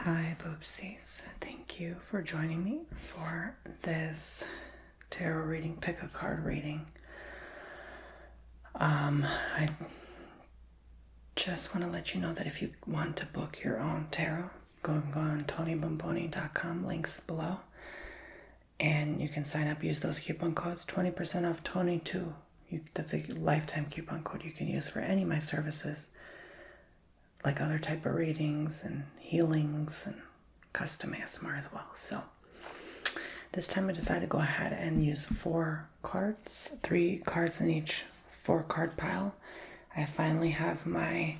Hi, Boopsies. Thank you for joining me for this tarot reading, pick a card reading. I just want to let you know that if you want to book your own tarot, go on TonyBomboni.com, links below. And you can sign up, use those coupon codes, 20% off Tony2. That's a lifetime coupon code you can use for any of my services, like other type of readings and healings and custom ASMR as well. So this time I decided to go ahead and use 4 cards, 3 cards in each 4-card pile. I finally have my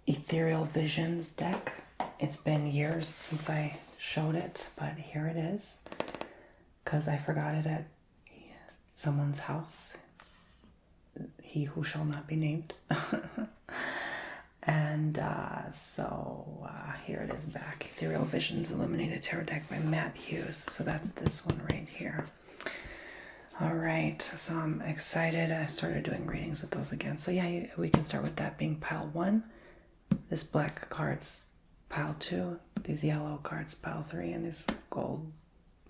Ethereal Visions deck. It's been years since I showed it, but here it is, because I forgot it at someone's house. He who shall not be named. And so here it is back. Ethereal Visions Illuminated Tarot Deck by Matt Hughes. So that's this one right here. All right, so I'm excited. I started doing readings with those again. So yeah, we can start with that being pile 1. This black cards, pile 2. These yellow cards, pile 3. And these gold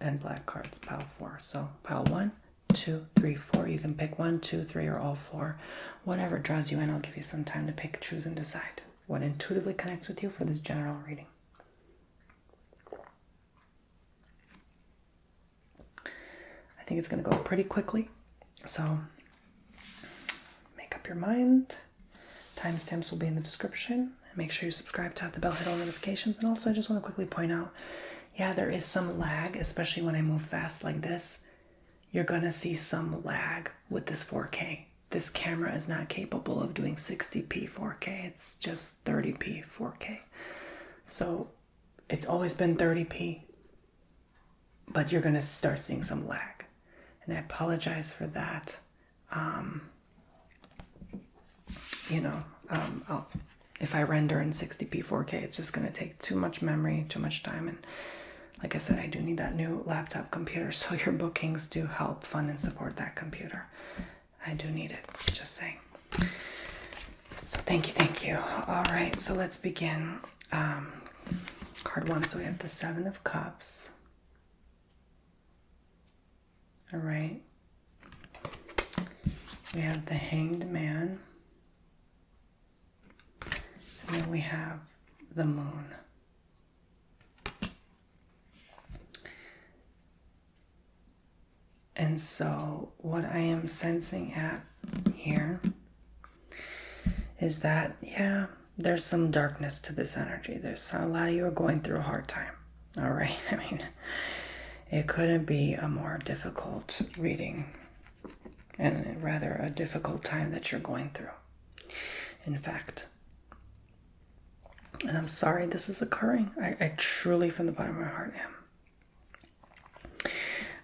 and black cards, pile 4. So pile 1, 2, 3, 4. You can pick 1, 2, 3, or all 4. Whatever draws you in. I'll give you some time to pick, choose, and decide what intuitively connects with you for this general reading. I think it's going to go pretty quickly, so make up your mind. Timestamps will be in the description. And make sure you subscribe, tap the bell, hit all notifications. And also, I just want to quickly point out, yeah, there is some lag, especially when I move fast like this. You're going to see some lag with this 4K. This camera is not capable of doing 60p 4K. It's just 30p 4K. So it's always been 30p, but you're going to start seeing some lag. And I apologize for that. If I render in 60p 4K, it's just going to take too much memory, too much time. And like I said, I do need that new laptop computer, so your bookings do help fund and support that computer. I do need it, just saying. So thank you. All right, so let's begin. Card 1, so we have the 7 of Cups. All right. We have the Hanged Man. And then we have the Moon. And so what I am sensing at here is that, yeah, there's some darkness to this energy. There's a lot of you are going through a hard time. All right. I mean, it couldn't be a more difficult reading, and rather a difficult time that you're going through, in fact. And I'm sorry this is occurring. I truly, from the bottom of my heart, am.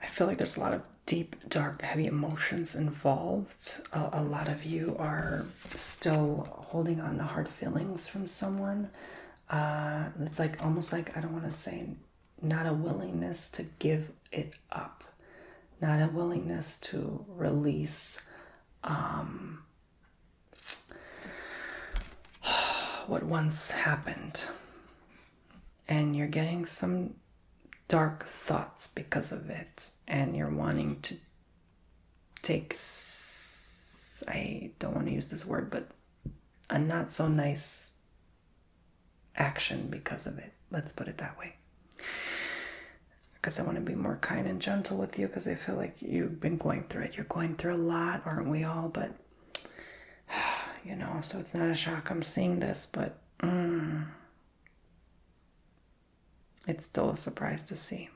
I feel like there's a lot of deep, dark, heavy emotions involved. A lot of you are still holding on to hard feelings from someone. It's like almost like, I don't want to say, not a willingness to give it up, not a willingness to release what once happened. And you're getting some dark thoughts because of it, and you're wanting to take, I don't want to use this word, but a not so nice action because of it. Let's put it that way. Because I want to be more kind and gentle with you, because I feel like you've been going through it. You're going through a lot, aren't we all? But, so it's not a shock I'm seeing this, but it's still a surprise to see,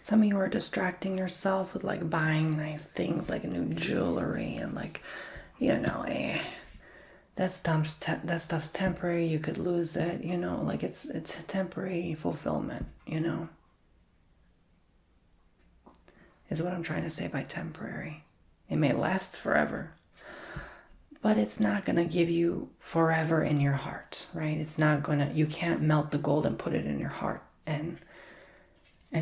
Some of you are distracting yourself with like buying nice things like new jewelry and like, that stuff's temporary. You could lose it, like it's a temporary fulfillment, is what I'm trying to say by temporary. It may last forever, but it's not going to give you forever in your heart, right? You can't melt the gold and put it in your heart and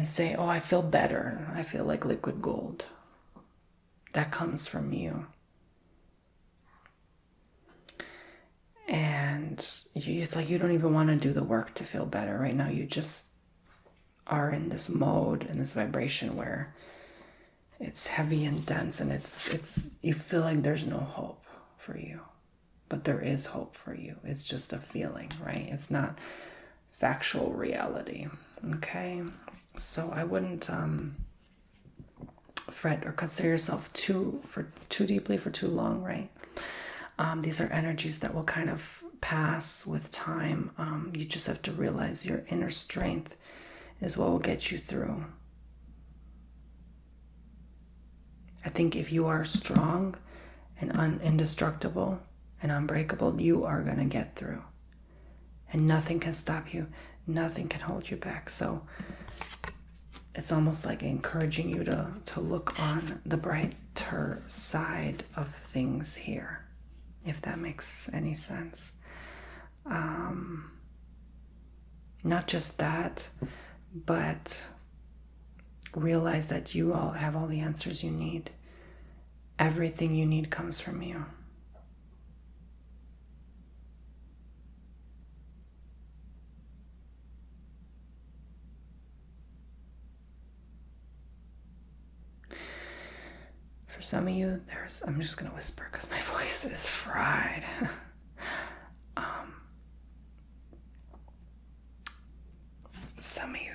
say, oh, I feel better. I feel like liquid gold. That comes from you. And it's like you don't even want to do the work to feel better right now. You just are in this mode, in this vibration where it's heavy and dense, and it's you feel like there's no hope for you. But there is hope for you. It's just a feeling, right? It's not factual reality. Okay? So I wouldn't fret or consider yourself too deeply for too long, right? These are energies that will kind of pass with time. You just have to realize your inner strength is what will get you through. I think if you are strong and indestructible and unbreakable, you are going to get through. And nothing can stop you. Nothing can hold you back. So it's almost like encouraging you to look on the brighter side of things here, if that makes any sense. Not just that, but realize that you all have all the answers you need. Everything you need comes from you. For some of you, I'm just going to whisper because my voice is fried. Some of you,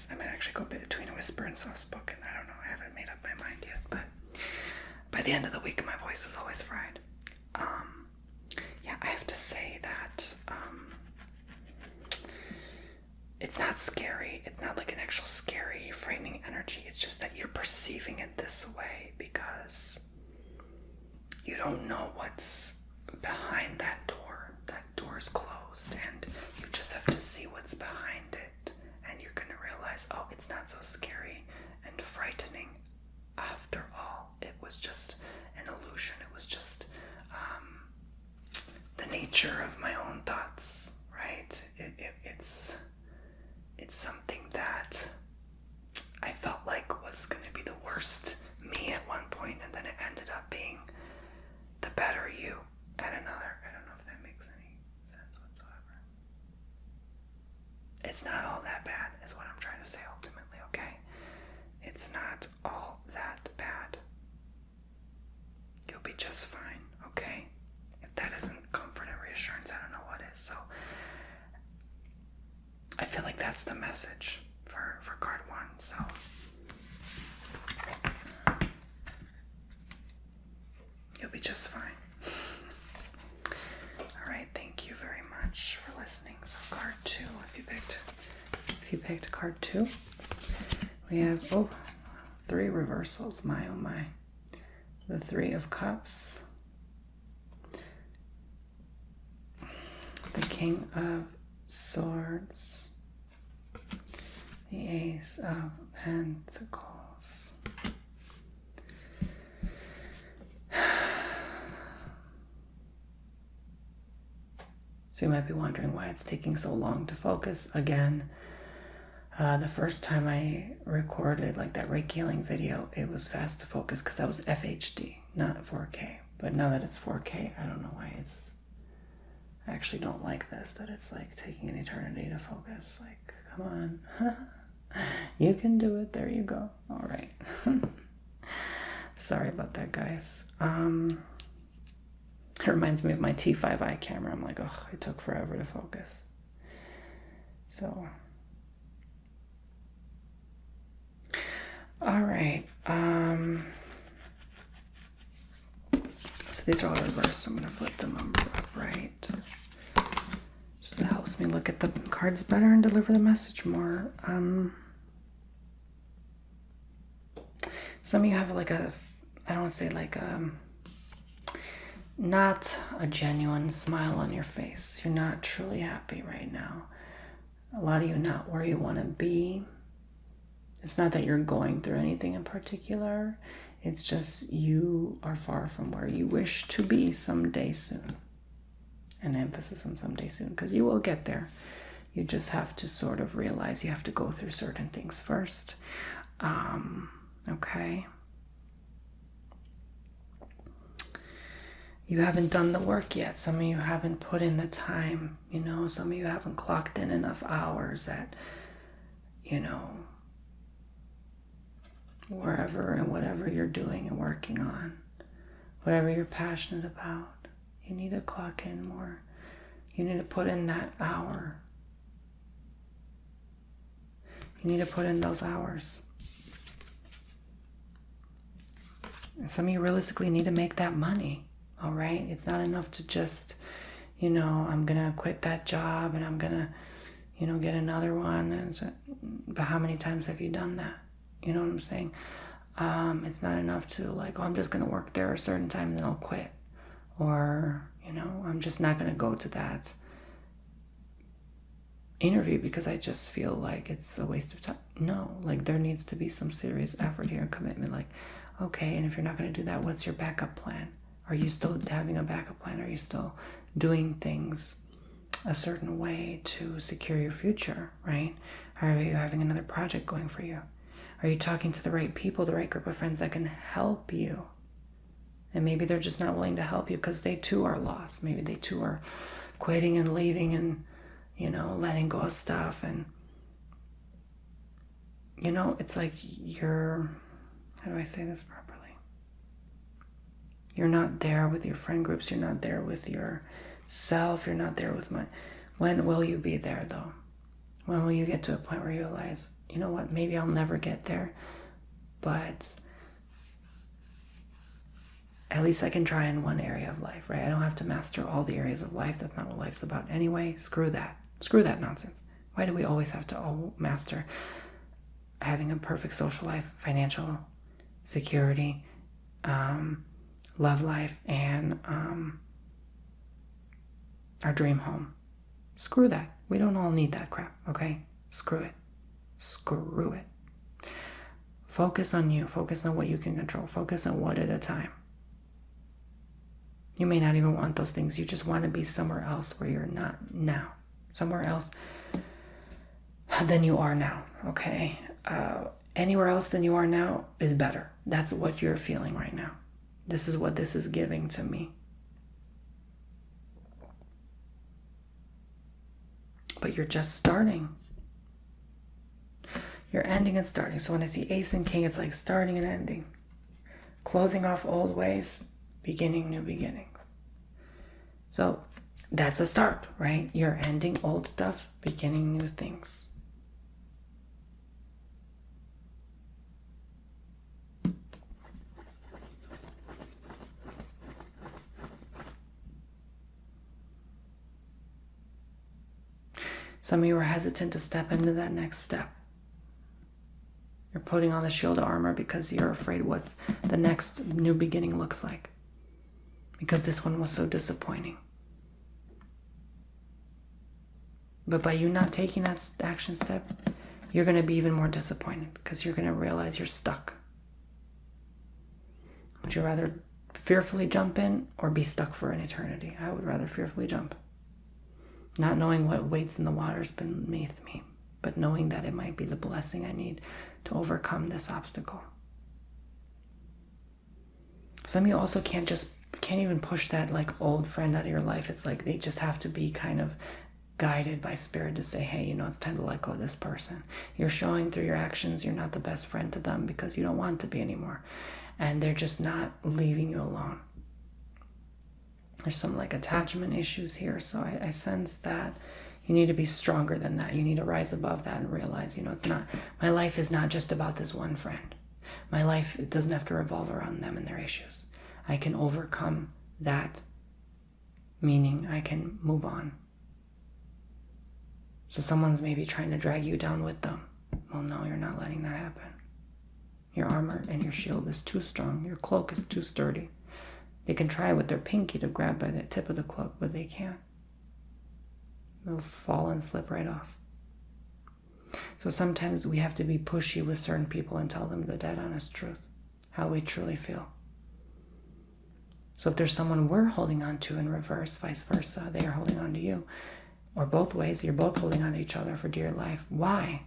I might actually go between whisper and soft spoken. I don't know. I haven't made up my mind yet. But by the end of the week, my voice is always fried. Yeah, I have to say that it's not scary. It's not like an actual scary, frightening energy. It's just that you're perceiving it this way because you don't know what's behind that door. That door is closed, and you just have to see what's behind it. And you're going to realize, oh, it's not so scary and frightening. After all, it was just an illusion. It was just the nature of my own thoughts, right? It's something that I felt like was going to be the worst me at one point, and then it ended up being the better you at another. I don't know if that makes any sense whatsoever. It's not all that bad, is what I'm trying to say ultimately, okay? It's not all that bad. You'll be just fine, okay? If that isn't comfort and reassurance, I don't know what is. So I feel like that's the message for card 1. So you'll be just fine. All right, thank you very much for listening. So card 2, if you picked card 2, we have 3 reversals. My oh my. The 3 of Cups, the King of Swords, the Ace of Pentacles. So you might be wondering why it's taking so long to focus. Again, the first time I recorded like that Reiki healing video, it was fast to focus because that was FHD, not 4K. But now that it's 4K, I don't know why I actually don't like this, that it's like taking an eternity to focus. Like, come on. You can do it. There you go. All right. Sorry about that, guys. It reminds me of my T5i camera. I'm like, oh, it took forever to focus. So, all right. So these are all reversed. So I'm going to flip them upright. Just it helps me look at the cards better and deliver the message more. Some of you have like I don't want to say like not a genuine smile on your face. You're not truly happy right now. A lot of you not where you want to be. It's not that you're going through anything in particular. It's just you are far from where you wish to be someday soon. An emphasis on someday soon, because you will get there. You just have to sort of realize you have to go through certain things first. Okay. you haven't done the work yet. Some of you haven't put in the time, some of you haven't clocked in enough hours at, wherever and whatever you're doing and working on, whatever you're passionate about. You need to clock in more. You need to put in that hour. You need to put in those hours. And some of you realistically need to make that money, all right? It's not enough to just, I'm going to quit that job and I'm going to, get another one. But how many times have you done that? You know what I'm saying? It's not enough to I'm just going to work there a certain time and then I'll quit. Or, I'm just not going to go to that interview because I just feel like it's a waste of time. No, there needs to be some serious effort here and commitment. Okay, and if you're not going to do that, what's your backup plan? Are you still having a backup plan? Are you still doing things a certain way to secure your future, right? Are you having another project going for you? Are you talking to the right people, the right group of friends that can help you? And maybe they're just not willing to help you because they too are lost. Maybe they too are quitting and leaving and, letting go of stuff. And, it's like how do I say this properly? You're not there with your friend groups. You're not there with yourself. You're not there with when will you be there though? When will you get to a point where you realize, you know what, maybe I'll never get there, but at least I can try in one area of life, right? I don't have to master all the areas of life. That's not what life's about anyway. Screw that. Screw that nonsense. Why do we always have to all master having a perfect social life, financial security, love life, and our dream home? Screw that. We don't all need that crap, okay? Screw it. Screw it. Focus on you. Focus on what you can control. Focus on one at a time. You may not even want those things. You just want to be somewhere else where you're not now. Somewhere else than you are now, okay? Anywhere else than you are now is better. That's what you're feeling right now. This is what this is giving to me. But you're just starting. You're ending and starting. So when I see Ace and King, it's like starting and ending. Closing off old ways, beginning new beginnings. So that's a start, right? You're ending old stuff, beginning new things. Some of you are hesitant to step into that next step. You're putting on the shield of armor because you're afraid what's the next new beginning looks like. Because this one was so disappointing. But by you not taking that action step, you're going to be even more disappointed because you're going to realize you're stuck. Would you rather fearfully jump in or be stuck for an eternity? I would rather fearfully jump. Not knowing what waits in the waters beneath me, but knowing that it might be the blessing I need to overcome this obstacle. Some of you also can't even push that old friend out of your life. It's like they just have to be kind of guided by spirit to say, hey, it's time to let go of this person. You're showing through your actions you're not the best friend to them because you don't want to be anymore. And they're just not leaving you alone. There's some attachment issues here. So I sense that you need to be stronger than that. You need to rise above that and realize, it's not, my life is not just about this one friend. My life, it doesn't have to revolve around them and their issues. I can overcome that, meaning I can move on. So someone's maybe trying to drag you down with them. Well, no, you're not letting that happen. Your armor and your shield is too strong. Your cloak is too sturdy. They can try with their pinky to grab by the tip of the cloak, but they can't. They'll fall and slip right off. So sometimes we have to be pushy with certain people and tell them the dead honest truth, how we truly feel. So if there's someone we're holding on to in reverse, vice versa, they are holding on to you, or both ways, you're both holding on to each other for dear life. Why?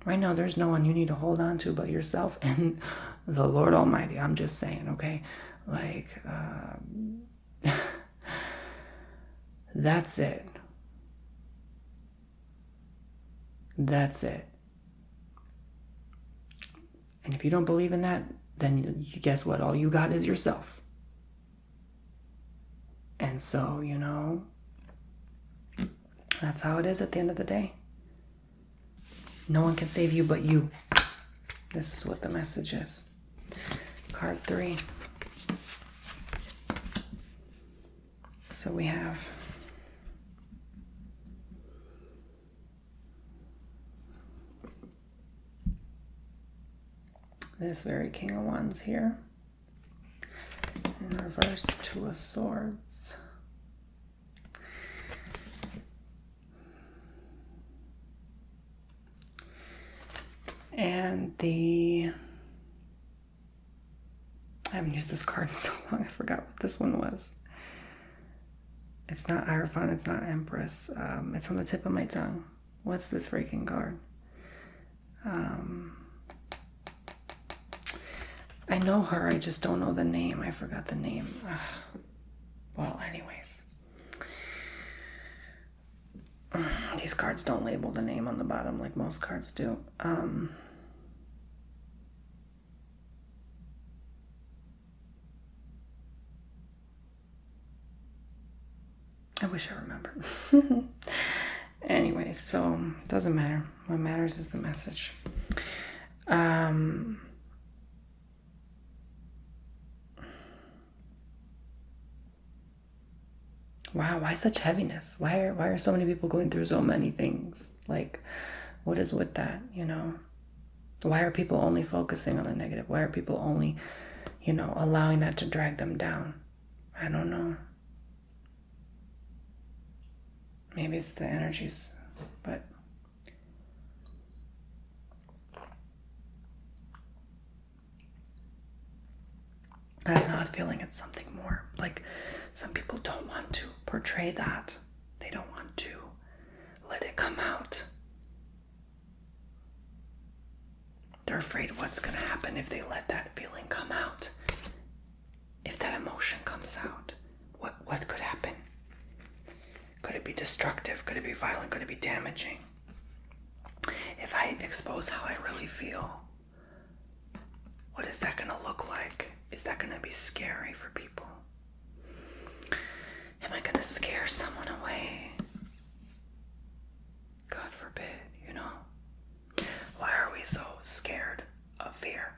Right now, there's no one you need to hold on to but yourself and the Lord Almighty. I'm just saying, okay? Like, that's it. That's it. And if you don't believe in that, then you guess what? All you got is yourself. And so, that's how it is at the end of the day. No one can save you but you. This is what the message is. Card 3. So we have this very King of Wands here. In reverse, Two of Swords. And I haven't used this card in so long, I forgot what this one was. It's not Hierophant, it's not Empress. It's on the tip of my tongue. What's this freaking card? I know her, I just don't know the name. I forgot the name. Well, anyways. These cards don't label the name on the bottom like most cards do. I wish I remembered. Anyways, so doesn't matter. What matters is the message. Wow, why such heaviness? Why are so many people going through so many things? Like, what is with that, Why are people only focusing on the negative? Why are people only, allowing that to drag them down? I don't know. Maybe it's the energies, but I have an odd feeling it's something more. Like, some people don't want to portray that. They don't want to let it come out. They're afraid what's going to happen if they let that feeling come out. If that emotion comes out, what could happen? Could it be destructive? Could it be violent? Could it be damaging? If I expose how I really feel, what is that going to look like? Is that going to be scary for people? Am I going to scare someone away? God forbid, Why are we so scared of fear?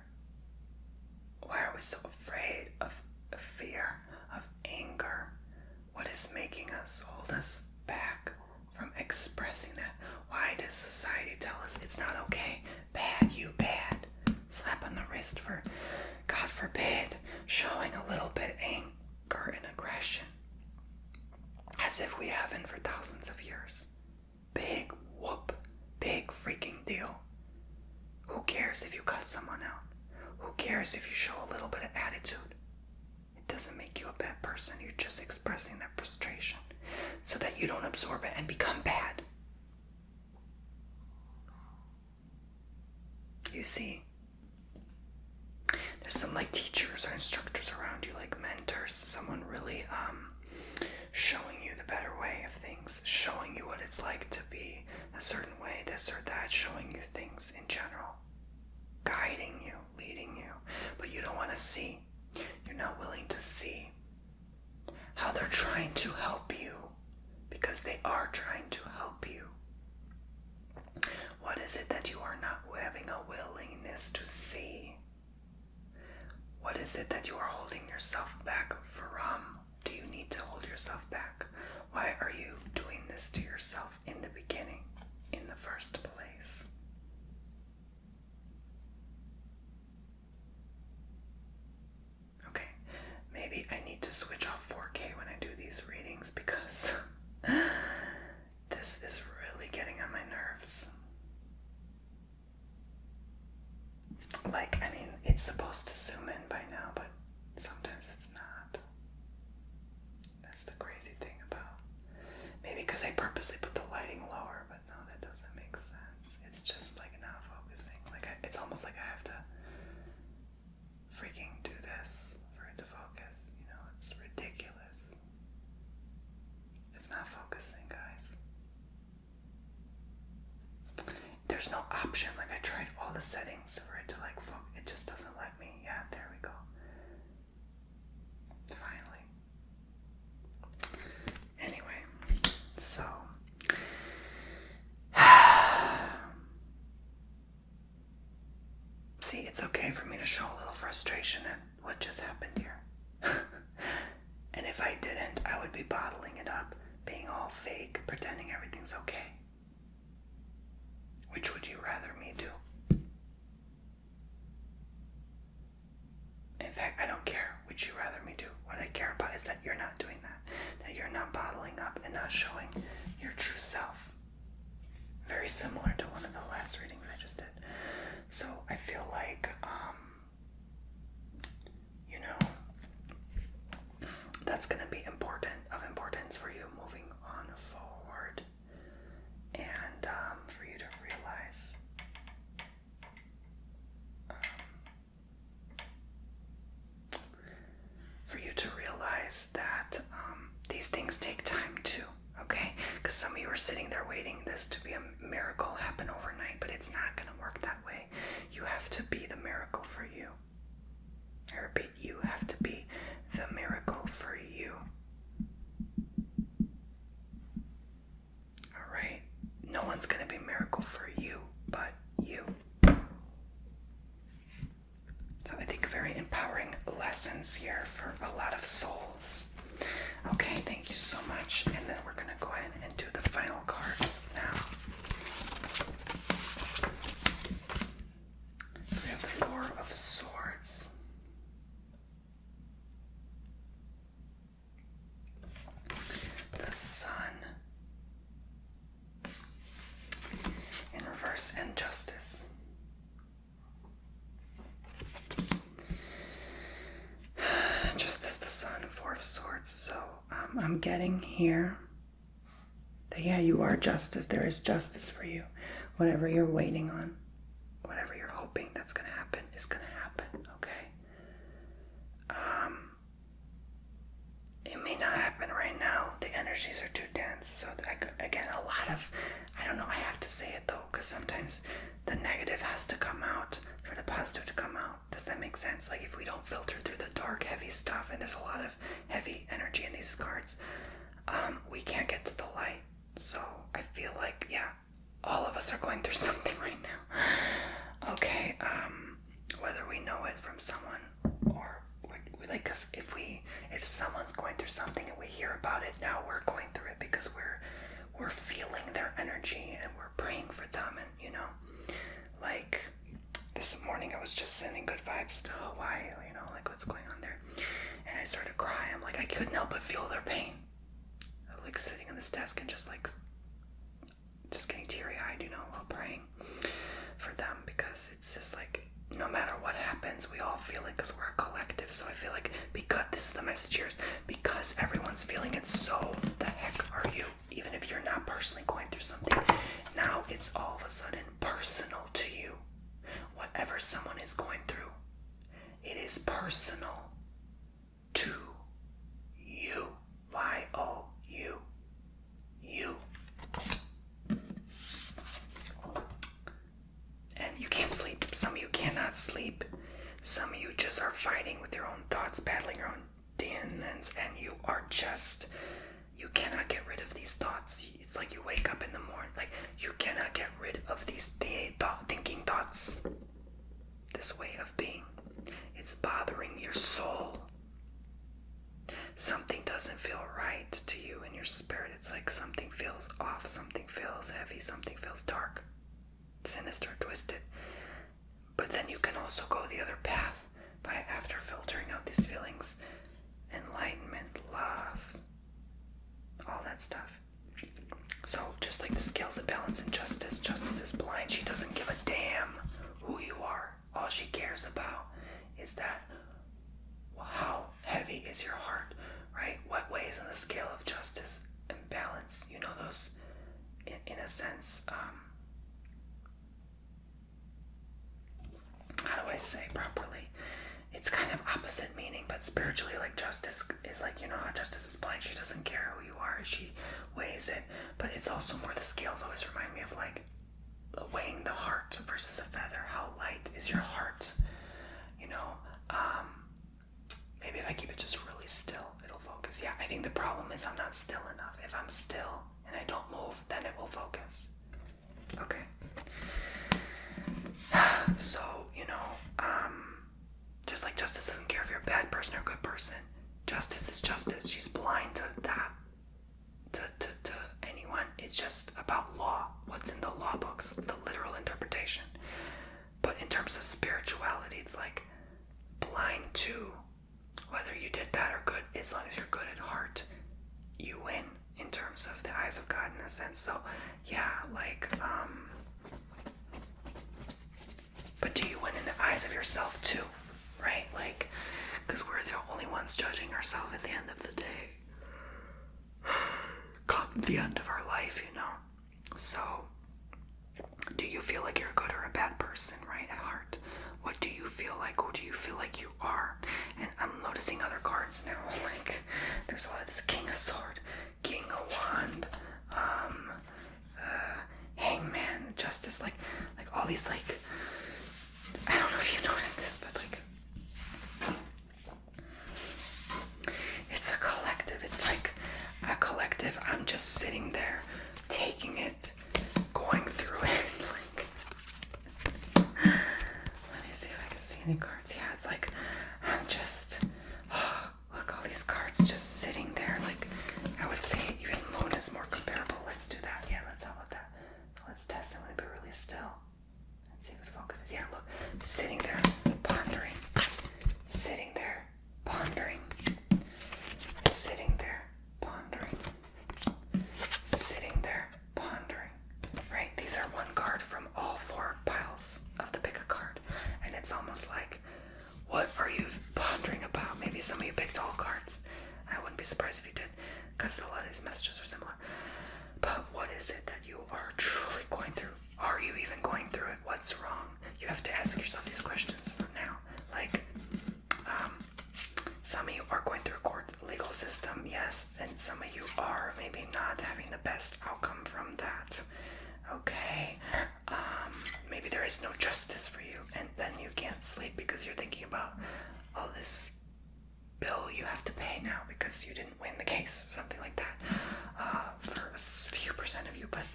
Why are we so afraid of fear, of anger? What is making us, hold us back from expressing that? Why does society tell us it's not okay? Bad, you bad. Slap on the wrist for, God forbid, showing a little bit of anger and aggression. As if we haven't for thousands of years. Big whoop. Big freaking deal. Who cares if you cuss someone out? Who cares if you show a little bit of attitude? It doesn't make you a bad person. You're just expressing that frustration so that you don't absorb it and become bad. You see, there's some like teachers or instructors around you, like mentors, someone really showing you the better way of things, showing you what it's like to be a certain way, this or that, showing you things in general, guiding you, leading you, but you don't want to see. You're not willing to see how they're trying to help you, because they are trying to help you. What is it that you are not having a willingness to see? What is it that you are holding yourself back from? Do you need to hold yourself back? Why are you doing this to yourself in the beginning, in the first place? Okay, maybe I need to switch off 4K when I do these readings, because this is really getting on my nerves. Like, I mean, it's supposed to zoom in by now, but sometimes it's not. That's the crazy thing about, maybe because I purposely put the lighting lower, but no, that doesn't make sense. It's just there's no option. Like I tried all the settings for it to like, it just doesn't let me. Yeah, there we go. Finally. Anyway, so see, it's okay for me to show a little frustration at what just happened here. And if I didn't, I would be bottling it up, being all fake, pretending everything's okay. Which would you rather me do? In fact, I don't care which you rather me do. What I care about is that you're not doing that you're not bottling up and not showing your true self. Very similar to one of the last readings I just did. So I feel like, that's going to be of importance for you moving on forward, and for you to realize that these things take time too, okay? Because some of you are sitting there waiting this to be a miracle happen overnight, but it's not going to work that way. You have to be the miracle for you. I repeat, you have to be the miracle for you. Alright? No one's going to be a miracle for you but you. So I think very empowering lessons here for a lot of souls. Okay, thank you so much. And then we're going to go ahead and do the final cards now. So we have the Four of Swords. The Sun. In reverse, and Justice. Justice, the Sun, Four of Swords. So I'm getting here that, yeah, you are justice. There is justice for you. Whatever you're waiting on, whatever you're hoping that's going to happen is going to happen, okay? It may not happen right now. The energies are too dense. So again, a lot of, I don't know, I have to say it though, because sometimes the negative has to come out for the positive to come out. Does that make sense? Like if we don't filter through the dark, heavy stuff, and there's a lot of heavy energy in these cards, we can't get to the light. So I feel like, yeah, all of us are going through something right now. Okay, whether we know it from someone or like, cause if someone's going through something and we hear about it, now we're going through it because we're feeling their energy and we're praying for them. And like this morning I was just sending good vibes to Hawaii, like what's going on there, and I started crying. I'm like, I couldn't help but feel their pain. I'm like sitting on this desk and just getting teary-eyed, while praying for them, because it's just like, no matter what happens, we all feel it because we're a collective. So I feel like, because this is the message here, is because everyone's feeling it, so the heck are you? Even if you're not personally going through something, now it's all of a sudden personal to you. Whatever someone is going through, it is personal to you. Y-O-U. You. And you can't sleep. Some of you cannot sleep. Some of you just are fighting with your own thoughts, battling your own demons, and you cannot get rid of these thoughts. It's like you wake up in the morning, like you cannot get rid of these thinking thoughts. This way of being. It's bothering your soul. Something doesn't feel right to you in your spirit. It's like something feels off, something feels heavy, something feels dark, sinister, twisted. But then you can also go the other path by, after filtering out these feelings, enlightenment, love, all that stuff. So just like the scales of balance and justice is blind. She doesn't give a damn who you are. All she cares about is that, how heavy is your heart, right? What weighs on the scale of justice and balance? Those, in a sense, how do I say properly? It's kind of opposite meaning, but spiritually, like justice is like, how justice is blind. She doesn't care who you are. She weighs it. But it's also more, the scales always remind me of like weighing the heart versus a feather. How light is your heart? You know, maybe if I keep it just really still, it'll focus. Yeah, I think the problem is I'm not still enough. If I'm still and I don't move, then it will focus. Okay. So, you know, just like justice doesn't care if you're a bad person or a good person. Justice is justice. She's blind to that. To anyone. It's just about law. What's in the law books. The literal interpretation. But in terms of spirituality, it's like blind to whether you did bad or good. As long as you're good at heart, you win in terms of the eyes of God in a sense. So, yeah, like, but do you win in the eyes of yourself too? Right? Like, because we're the only ones judging ourselves at the end of the day. Come the end of our life, you know. So, do you feel like you're a good or a bad person, right, at heart? What do you feel like? Who do you feel like you are? And I'm noticing other cards now. Like, there's a lot of this King of Sword, King of Wand, Hangman, Justice, like all these, like, I don't know if you noticed this, but like, it's a collective. It's like a collective. I'm just sitting there, taking it, going through it. Like, let me see if I can see any cards. Yeah, it's like I'm just, look, all these cards just sitting there. Like, I would say even Moon is more comparable. Let's do that. Yeah, let's, how about that? Let's test it when it be really still. Let's see if it focuses. Yeah, look, sitting there, pondering, sitting there, pondering, sitting there, pondering, sitting there, pondering, right? These are one card from all four piles of the pick a card. And it's almost like, what are you pondering about? Maybe some of you picked all cards. I wouldn't be surprised if you did, because a lot of these messages are similar. But what is it that you are truly going through? Are you even going through it? What's wrong? You have to ask yourself these questions now. Like, some of you are going through a court legal system, yes, and some of you are maybe not having the best outcome from that. Okay, maybe there is no justice for you, and then you can't sleep because you're thinking about all this bill you have to pay now because you didn't win the case or something like that, for a few percent of you. But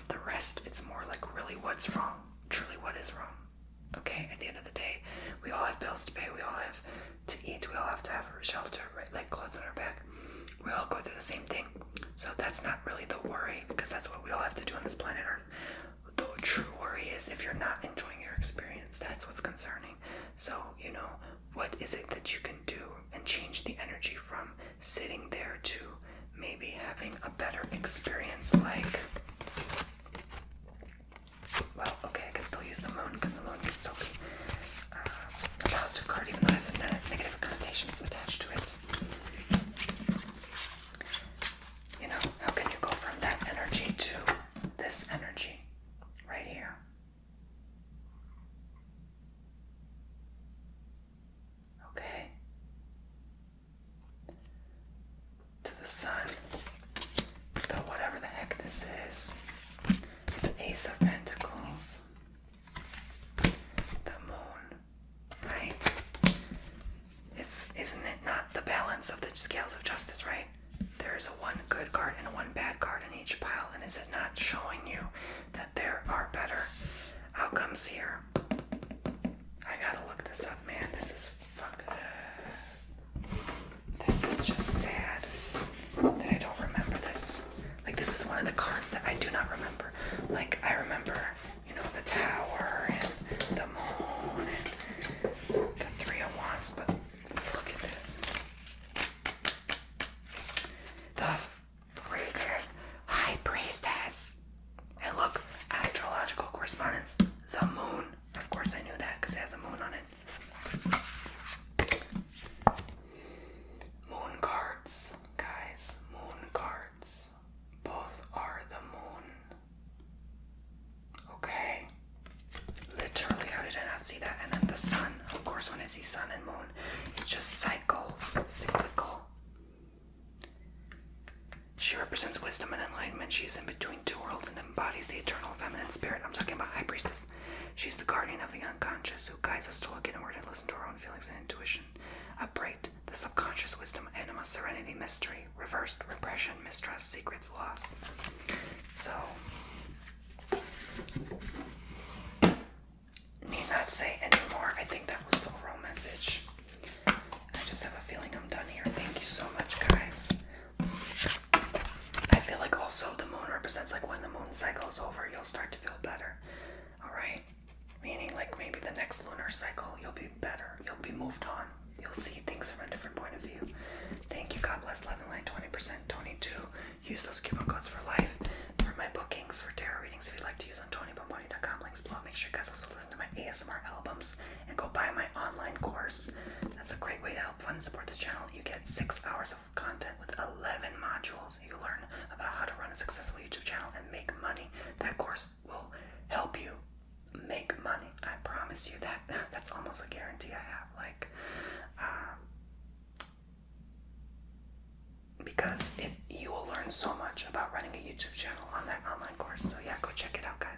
the rest, it's more like really what's wrong, truly what is wrong. Okay, at the end of the day, we all have bills to pay, we all have to eat, we all have to have a shelter, right? Like clothes on our back. We all go through the same thing. So that's not really the worry, because that's what we all have to do on this planet Earth. The true worry is if you're not enjoying your experience. That's what's concerning. So, you know, what is it that you can do and change the energy from sitting there to maybe having a better experience? Like, well, okay, I can still use the Moon, because the Moon can still be a positive card, even though it has a negative connotations attached to it. You know, how can you go from that energy to this energy right here? Okay. To the Sun, the whatever the heck this is, the Ace of Pentacles, the Moon, right? Isn't it not the balance of the scales of justice, right? There is a one good card and a one bad card in each pile, and is it not showing you that there are better outcomes here? I gotta look this up, man. This is this is just sad that I don't remember this. Like, this is one of the cards that I do not remember. Like, I remember, you know, the Tower and the Moon and the Three of Wands, but look at this. The freaking High Priestess. And look, astrological correspondence. The Moon. Of course I knew that because it has a moon on it. wisdom and enlightenment. She's in between two worlds and embodies the eternal feminine spirit. I'm talking about High Priestess. She's the guardian of the unconscious who guides us to look inward and listen to our own feelings and intuition. Upright, the subconscious wisdom, anima, serenity, mystery, reversed, repression, mistrust, secrets, loss. So, need not say anymore. I think that was the overall message. I just have a feeling I'm done here. Thank you so much, guys. I feel like also the moon represents like when the moon cycle is over, you'll start to feel better. Alright? Meaning like maybe the next lunar cycle, you'll be better. You'll be moved on. You'll see things from a different point of view. Thank you. God bless. Love and light. 20%. Tony 2. Use those coupon codes for life. For my bookings, for tarot readings, if you'd like to use on TonyBomboni.com. Links below. Make sure you guys also listen to my ASMR albums and go buy my online course. That's a great way to help fund and support this channel. You get 6 hours of content with 11 modules. You learn about how to run a successful YouTube channel and make money. That course will help you make money. I promise you that. That's almost a guarantee I have. Because you will learn so much about running a YouTube channel on that online course. So yeah, go check it out, guys.